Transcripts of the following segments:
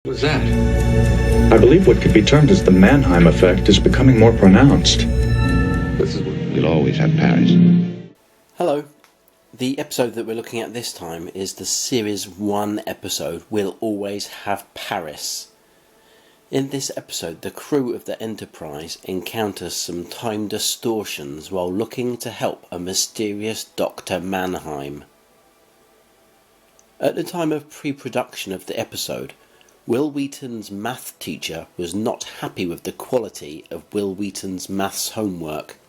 What was that? I believe what could be termed as the Mannheim effect is becoming more pronounced. This is what we'll always have Paris. Hello. The episode that we're looking at this time is the Series 1 episode, We'll Always Have Paris. In this episode, the crew of the Enterprise encounters some time distortions while looking to help a mysterious Dr. Mannheim. At the time of pre-production of the episode, Will Wheaton's math teacher was not happy with the quality of Will Wheaton's maths homework.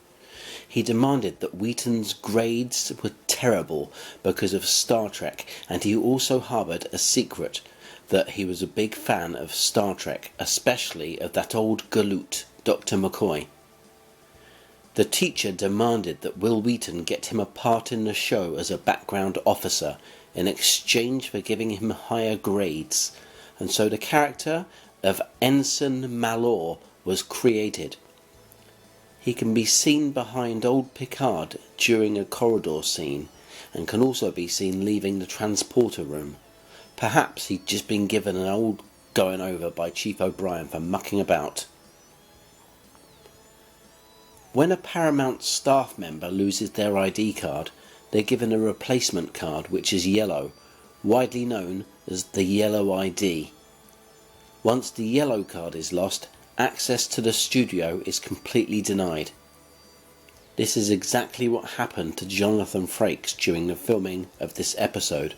He demanded that Wheaton's grades were terrible because of Star Trek, and he also harboured a secret that he was a big fan of Star Trek, especially of that old galoot, Dr. McCoy. The teacher demanded that Will Wheaton get him a part in the show as a background officer in exchange for giving him higher grades, and so the character of Ensign Malor was created. He can be seen behind old Picard during a corridor scene, and can also be seen leaving the transporter room. Perhaps he'd just been given an old going over by Chief O'Brien for mucking about. When a Paramount staff member loses their ID card, they're given a replacement card which is yellow, widely known as the yellow ID. Once the yellow card is lost, access to the studio is completely denied. This is exactly what happened to Jonathan Frakes during the filming of this episode,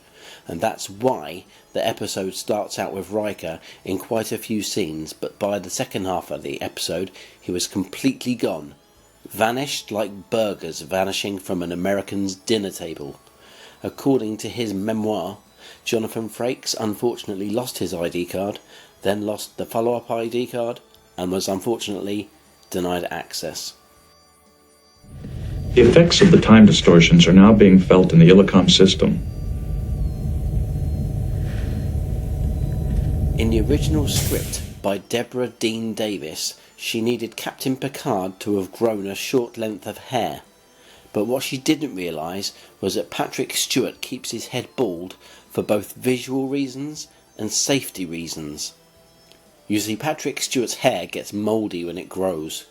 and that's why the episode starts out with Riker in quite a few scenes, but by the second half of the episode he was completely gone, vanished like burgers vanishing from an American's dinner table. According to his memoir, Jonathan Frakes unfortunately lost his ID card, then lost the follow-up ID card, and was unfortunately denied access. The effects of the time distortions are now being felt in the Illicom system. In the original script by Deborah Dean Davis, she needed Captain Picard to have grown a short length of hair, but what she didn't realise was that Patrick Stewart keeps his head bald for both visual reasons and safety reasons. You see, Patrick Stewart's hair gets mouldy when it grows.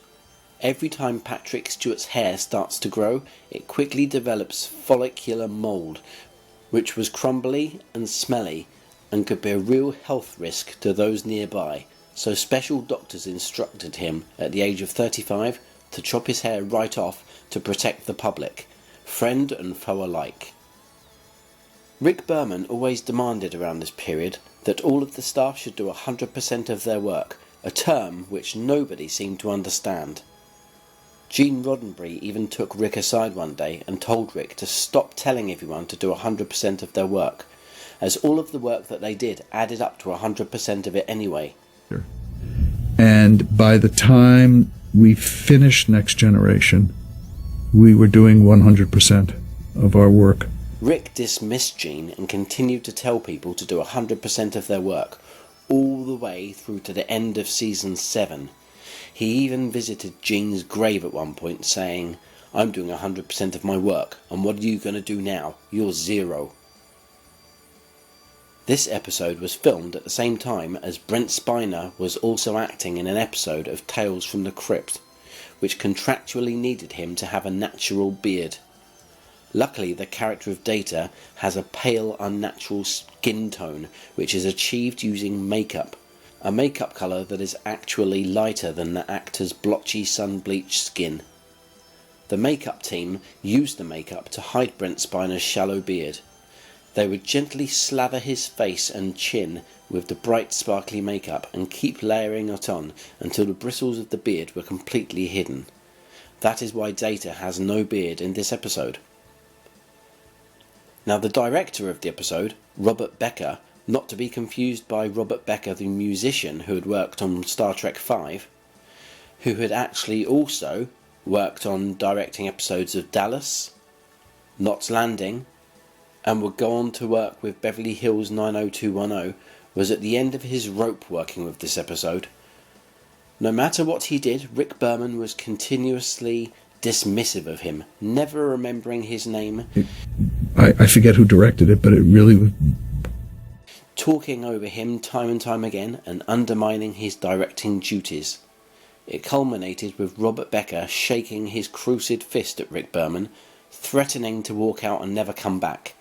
Every time Patrick Stewart's hair starts to grow, it quickly develops follicular mould, which was crumbly and smelly and could be a real health risk to those nearby, so special doctors instructed him at the age of 35 to chop his hair right off to protect the public, friend and foe alike. Rick Berman always demanded around this period that all of the staff should do 100% of their work, a term which nobody seemed to understand. Gene Roddenberry even took Rick aside one day and told Rick to stop telling everyone to do 100% of their work, as all of the work that they did added up to 100% of it anyway. And by the time we finished Next Generation, we were doing 100% of our work. Rick dismissed Gene and continued to tell people to do 100% of their work, all the way through to the end of Season 7. He even visited Gene's grave at one point, saying, "I'm doing 100% of my work, and what are you going to do now? You're zero." This episode was filmed at the same time as Brent Spiner was also acting in an episode of Tales from the Crypt, which contractually needed him to have a natural beard. Luckily, the character of Data has a pale, unnatural skin tone, which is achieved using makeup, a makeup colour that is actually lighter than the actor's blotchy sun-bleached skin. The makeup team used the makeup to hide Brent Spiner's shallow beard. They would gently slather his face and chin with the bright sparkly makeup and keep layering it on until the bristles of the beard were completely hidden. That is why Data has no beard in this episode. Now, the director of the episode, Robert Becker, not to be confused by Robert Becker the musician who had worked on Star Trek V, who had actually also worked on directing episodes of Dallas, Knots Landing, and would go on to work with Beverly Hills 90210, was at the end of his rope working with this episode. No matter what he did, Rick Berman was continuously dismissive of him, never remembering his name. I forget who directed it, but it really was talking over him time and time again and undermining his directing duties. It culminated with Robert Becker shaking his crucid fist at Rick Berman, threatening to walk out and never come back.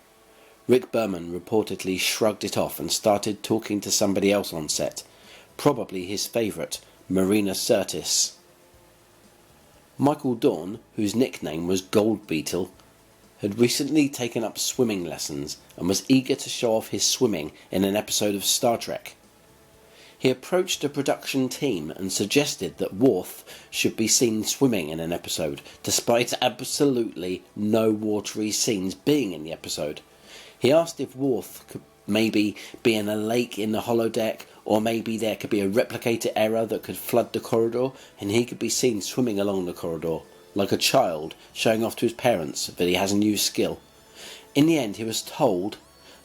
Rick Berman reportedly shrugged it off and started talking to somebody else on set, probably his favourite, Marina Sirtis. Michael Dorn, whose nickname was Gold Beetle, had recently taken up swimming lessons and was eager to show off his swimming in an episode of Star Trek. He approached the production team and suggested that Worf should be seen swimming in an episode, despite absolutely no watery scenes being in the episode. He asked if Worf could maybe be in a lake in the holodeck, or maybe there could be a replicator error that could flood the corridor, and he could be seen swimming along the corridor, like a child showing off to his parents that he has a new skill. In the end, he was told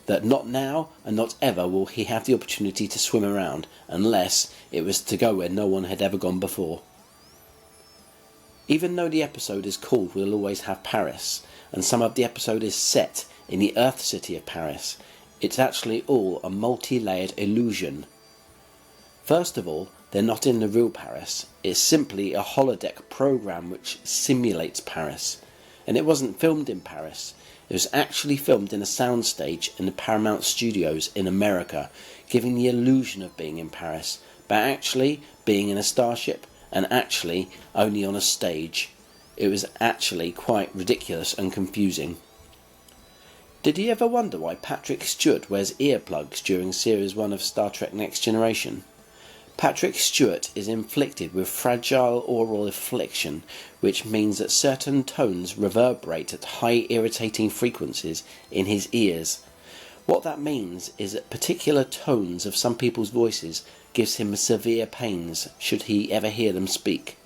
that not now and not ever will he have the opportunity to swim around, unless it was to go where no one had ever gone before. Even though the episode is called We'll Always Have Paris, and some of the episode is set in the Earth city of Paris, it's actually all a multi-layered illusion. First of all, they're not in the real Paris. It's simply a holodeck program which simulates Paris. And it wasn't filmed in Paris. It was actually filmed in a soundstage in the Paramount Studios in America, giving the illusion of being in Paris, but actually being in a starship and actually only on a stage. It was actually quite ridiculous and confusing. Did you ever wonder why Patrick Stewart wears earplugs during Series 1 of Star Trek Next Generation? Patrick Stewart is inflicted with fragile oral affliction, which means that certain tones reverberate at high irritating frequencies in his ears. What that means is that particular tones of some people's voices gives him severe pains should he ever hear them speak.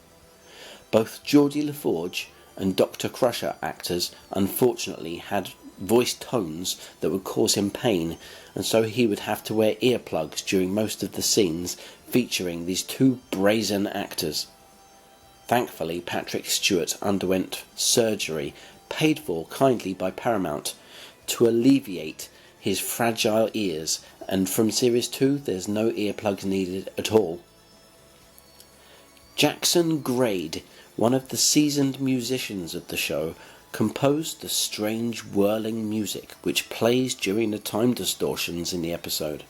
Both Geordie LaForge and Dr. Crusher actors unfortunately had voice tones that would cause him pain, and so he would have to wear earplugs during most of the scenes featuring these two brazen actors. Thankfully, Patrick Stewart underwent surgery, paid for kindly by Paramount, to alleviate his fragile ears, and from Series 2 there's no earplugs needed at all. Jackson Grade, one of the seasoned musicians of the show, composed the strange whirling music which plays during the time distortions in the episode.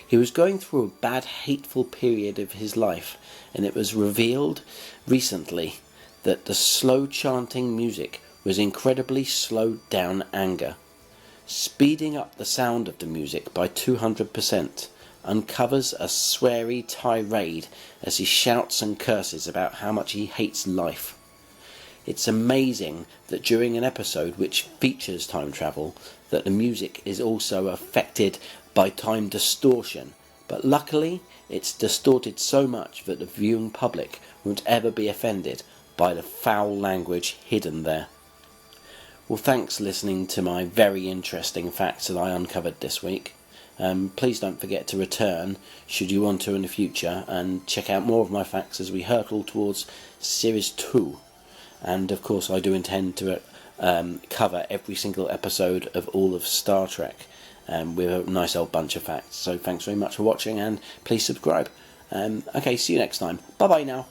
He was going through a bad, hateful period of his life, and it was revealed recently that the slow chanting music was incredibly slowed down anger. Speeding up the sound of the music by 200% uncovers a sweary tirade as he shouts and curses about how much he hates life. It's amazing that during an episode which features time travel, that the music is also affected by time distortion, but luckily it's distorted so much that the viewing public won't ever be offended by the foul language hidden there. Well, thanks for listening to my very interesting facts that I uncovered this week. Please don't forget to return, should you want to in the future, and check out more of my facts as we hurtle towards Series 2. And of course I do intend to cover every single episode of all of Star Trek with a nice old bunch of facts. So thanks very much for watching, and please subscribe. Okay, see you next time. Bye bye now.